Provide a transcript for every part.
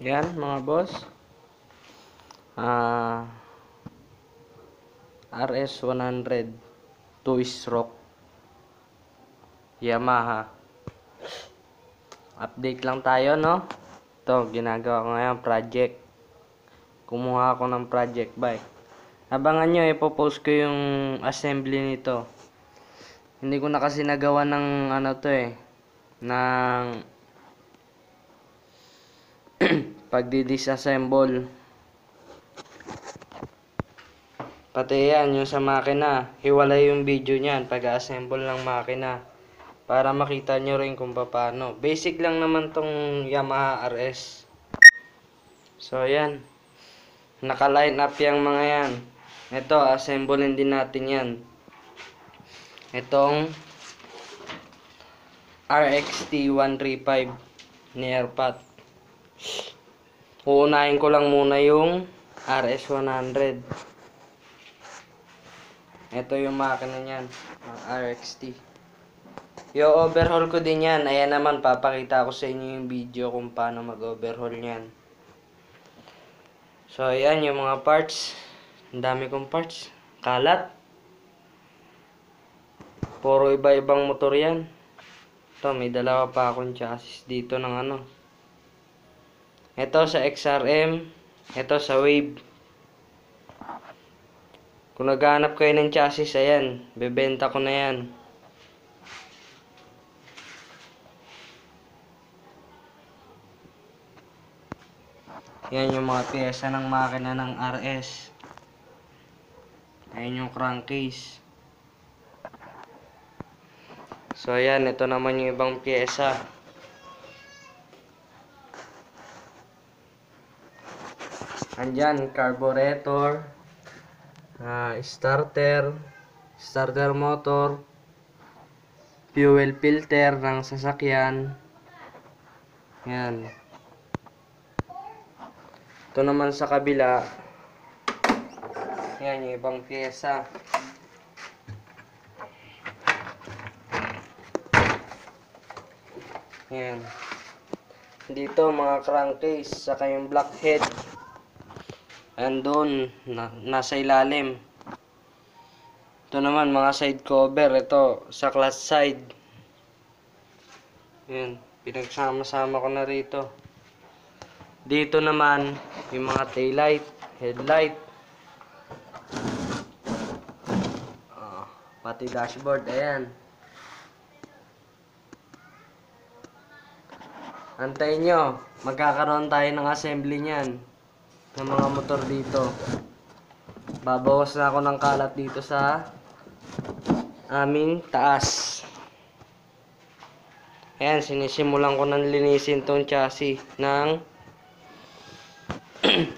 Yan mga boss. Ah, RS100 2-stroke Yamaha. Update lang tayo, no? Ito, ginagawa ko ngayon project. Kumuha ako ng project bike. Abangan nyo, ipopost ko yung assembly nito. Hindi ko na kasi nagawa ng ano to ng pagdi-disassemble. Pati yan, yung sa makina, hiwalay yung video niyan, pag-assemble ng makina. Para makita nyo rin kung paano. Basic lang naman tong Yamaha RS. So, yan. Naka-line up yung mga yan. Ito, assemblein din natin yan. Itong RXT 135 ni Airpat. Uunahin ko lang muna yung RS100. Ito yung makina niyan, RXT. Yung overhaul ko din yan. Ayan naman, papakita ko sa inyo yung video kung paano mag-overhaul yan. So, ayan yung mga parts. Ang dami kong parts. Kalat. Puro iba-ibang motor yan. Ito, may dalawa pa akong chassis dito ng ano. Ito sa XRM. Ito sa Wave. Kung naghahanap kayo ng chassis, ayan. Bebenta ko na yan. Yan yung mga pyesa ng makina ng RS. Ayan yung crankcase. So ayan, ito naman yung ibang pyesa. Andyan, carburetor, starter motor, fuel filter ng sasakyan. Yan. Ito naman sa kabila. Yan yung ibang pyesa. Yan. Dito mga crankcase, saka yung blackhead. Andun, nasa ilalim. Ito naman mga side cover. Ito sa clutch side. Yan, pinagsama-sama ko na rito. Dito naman yung mga taillight, headlight. Pati dashboard, ayan. Antayin nyo, magkakaroon tayo ng assembly niyan ng mga motor dito. Babawas na ako ng kalat dito sa aming taas. Ayan, sinisimulan ko nang linisin tong chassis ng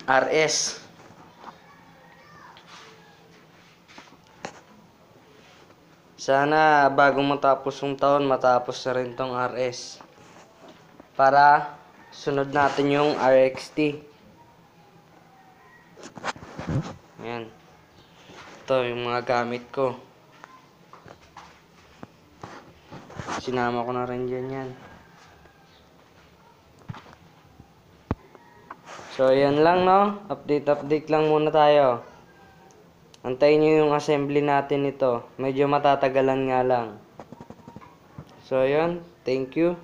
RS. Sana bago matapos yung taon, matapos na rin tong RS. Para sunod natin yung RXT. Ayan. Ito yung mga gamit ko. Sinama ko na rin dyan yan. So, ayan lang, no? Update lang muna tayo. Antayin nyo yung assembly natin ito. Medyo matatagalan nga lang. So, ayan. Thank you.